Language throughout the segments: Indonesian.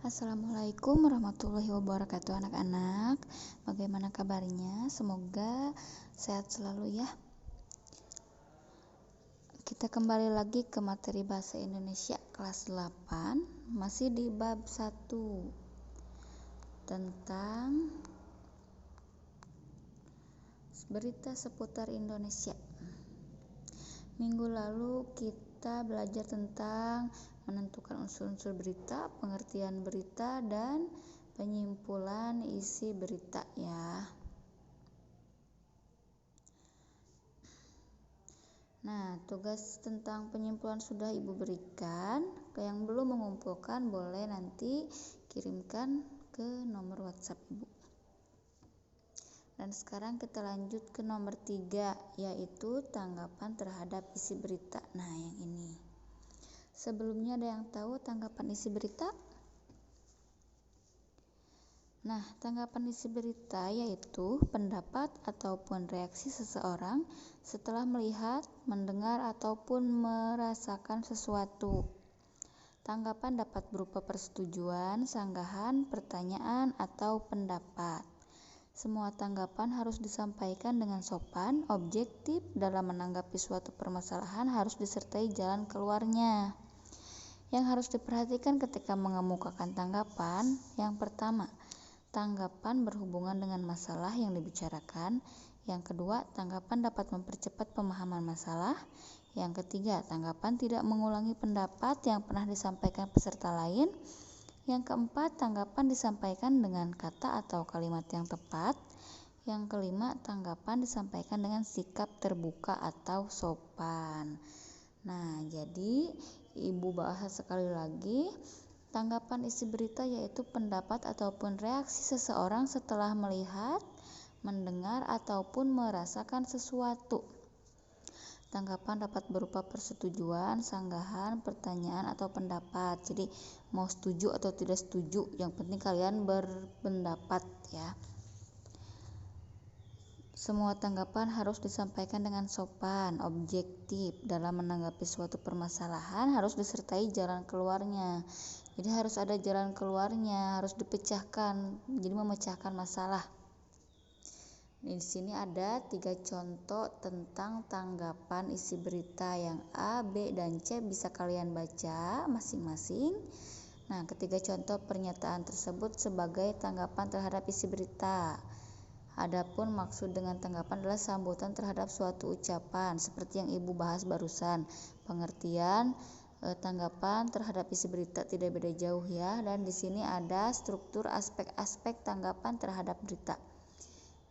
Assalamualaikum warahmatullahi wabarakatuh anak-anak. Bagaimana kabarnya? Semoga sehat selalu ya. Kita kembali lagi ke materi bahasa Indonesia kelas 8, masih di bab 1 tentang berita seputar Indonesia. Minggu lalu kita belajar tentang menentukan unsur-unsur berita, pengertian berita, dan penyimpulan isi berita ya. Nah, tugas tentang penyimpulan sudah Ibu berikan. Yang belum mengumpulkan boleh nanti kirimkan ke nomor WhatsApp Ibu. Dan sekarang kita lanjut ke nomor 3, yaitu tanggapan terhadap isi berita. Nah, yang ini. Sebelumnya ada yang tahu tanggapan isi berita? Nah, tanggapan isi berita yaitu pendapat ataupun reaksi seseorang setelah melihat, mendengar, ataupun merasakan sesuatu. Tanggapan dapat berupa persetujuan, sanggahan, pertanyaan, atau pendapat. Semua tanggapan harus disampaikan dengan sopan, objektif. Dalam menanggapi suatu permasalahan harus disertai jalan keluarnya. Yang harus diperhatikan ketika mengemukakan tanggapan, yang pertama, tanggapan berhubungan dengan masalah yang dibicarakan. Yang kedua, tanggapan dapat mempercepat pemahaman masalah. Yang ketiga, tanggapan tidak mengulangi pendapat yang pernah disampaikan peserta lain. Yang keempat, tanggapan disampaikan dengan kata atau kalimat yang tepat. Yang kelima, tanggapan disampaikan dengan sikap terbuka atau sopan. Nah, jadi Ibu bahas sekali lagi. Tanggapan isi berita yaitu pendapat ataupun reaksi seseorang setelah melihat, mendengar, ataupun merasakan sesuatu. Tanggapan dapat berupa persetujuan, sanggahan, pertanyaan, atau pendapat. Jadi mau setuju atau tidak setuju, yang penting kalian berpendapat ya. Semua tanggapan harus disampaikan dengan sopan, objektif. Dalam menanggapi suatu permasalahan harus disertai jalan keluarnya. Jadi harus ada jalan keluarnya, harus dipecahkan. Jadi memecahkan masalah. Di sini ada 3 contoh tentang tanggapan isi berita. Yang A, B, dan C bisa kalian baca masing-masing. Nah, ketiga contoh pernyataan tersebut sebagai tanggapan terhadap isi berita. Adapun maksud dengan tanggapan adalah sambutan terhadap suatu ucapan, seperti yang Ibu bahas barusan. Pengertian tanggapan terhadap isi berita tidak beda jauh ya. Dan di sini ada struktur aspek-aspek tanggapan terhadap berita.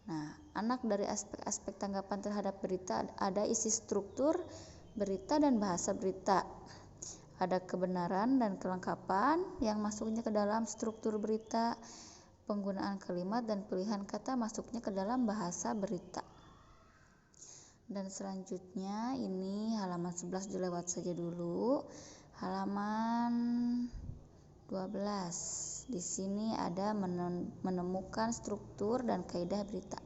Nah, anak dari aspek-aspek tanggapan terhadap berita ada isi struktur berita dan bahasa berita. Ada kebenaran dan kelengkapan yang masuknya ke dalam struktur berita, penggunaan kalimat dan pilihan kata masuknya ke dalam bahasa berita. Dan selanjutnya ini halaman 11 dilewat saja dulu. Halaman 12. Di sini ada menemukan struktur dan kaidah berita.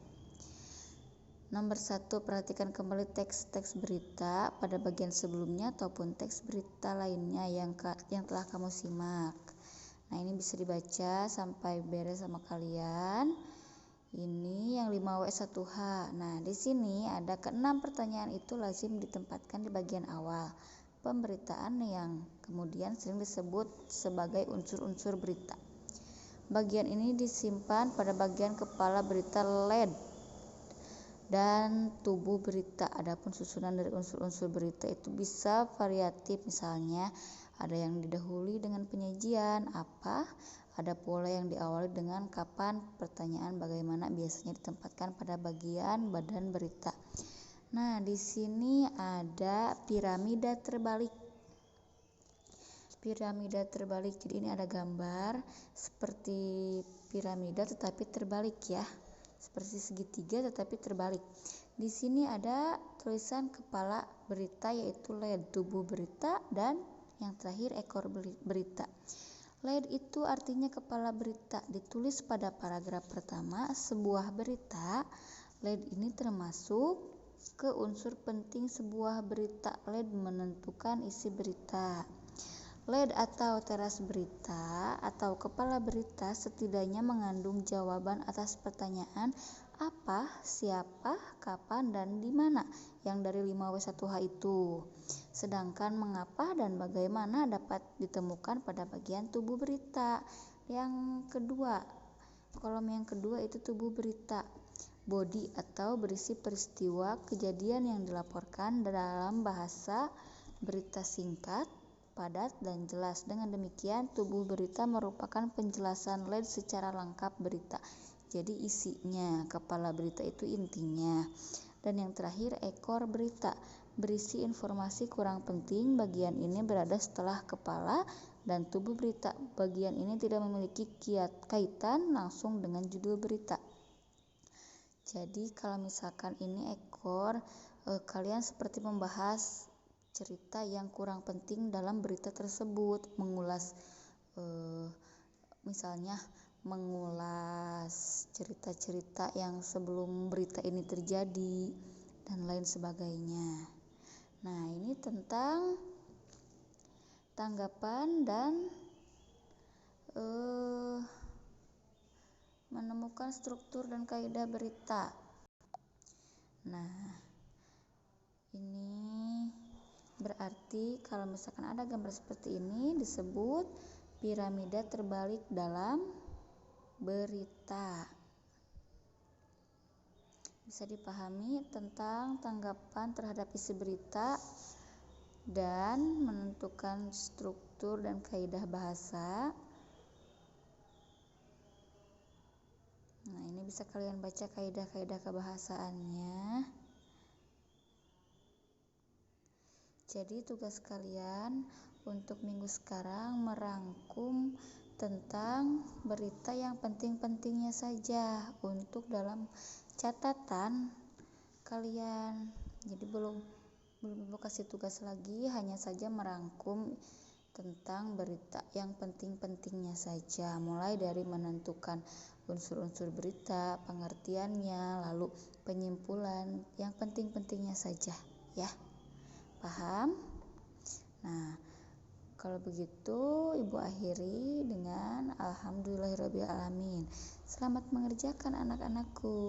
Nomor 1, perhatikan kembali teks-teks berita pada bagian sebelumnya ataupun teks berita lainnya yang telah kamu simak. Nah, ini bisa dibaca sampai beres sama kalian. Ini yang 5W1H. Nah, di sini ada ke-6 pertanyaan itu lazim ditempatkan di bagian awal pemberitaan yang kemudian sering disebut sebagai unsur-unsur berita. Bagian ini disimpan pada bagian kepala berita LED dan tubuh berita. Adapun susunan dari unsur-unsur berita itu bisa variatif, misalnya ada yang didahului dengan penyajian apa, ada pula yang diawali dengan kapan, pertanyaan bagaimana biasanya ditempatkan pada bagian badan berita. Nah, di sini ada piramida terbalik. Piramida terbalik, jadi ini ada gambar seperti piramida tetapi terbalik ya, seperti segitiga tetapi terbalik. Di sini ada tulisan kepala berita yaitu LED, tubuh berita, dan yang terakhir ekor berita. LED itu artinya kepala berita, ditulis pada paragraf pertama sebuah berita. LED ini termasuk ke unsur penting sebuah berita. LED menentukan isi berita. Lead atau teras berita atau kepala berita setidaknya mengandung jawaban atas pertanyaan apa, siapa, kapan, dan di mana yang dari 5W1H itu. Sedangkan mengapa dan bagaimana dapat ditemukan pada bagian tubuh berita. Yang kedua, kolom yang kedua itu tubuh berita. Body atau berisi peristiwa kejadian yang dilaporkan dalam bahasa berita singkat, padat, dan jelas. Dengan demikian, tubuh berita merupakan penjelasan lead secara lengkap berita. Jadi isinya, kepala berita itu intinya. Dan yang terakhir, ekor berita. Berisi informasi kurang penting. Bagian ini berada setelah kepala dan tubuh berita. Bagian ini tidak memiliki kaitan langsung dengan judul berita. Jadi kalau misalkan ini ekor, kalian seperti membahas cerita yang kurang penting dalam berita tersebut, mengulas misalnya mengulas cerita-cerita yang sebelum berita ini terjadi dan lain sebagainya. Nah, ini tentang tanggapan dan menemukan struktur dan kaidah berita. Nah, ini berarti kalau misalkan ada gambar seperti ini disebut piramida terbalik dalam berita. Bisa dipahami tentang tanggapan terhadap isi berita dan menentukan struktur dan kaidah bahasa. Nah, ini bisa kalian baca kaidah-kaidah kebahasaannya. Jadi tugas kalian untuk minggu sekarang merangkum tentang berita yang penting-pentingnya saja untuk dalam catatan kalian. Jadi belum Ibu kasih tugas lagi, hanya saja merangkum tentang berita yang penting-pentingnya saja, mulai dari menentukan unsur-unsur berita, pengertiannya, lalu penyimpulan, yang penting-pentingnya saja, ya. Paham? Nah, kalau begitu Ibu akhiri dengan alhamdulillahirabbil alamin. Selamat mengerjakan anak-anakku.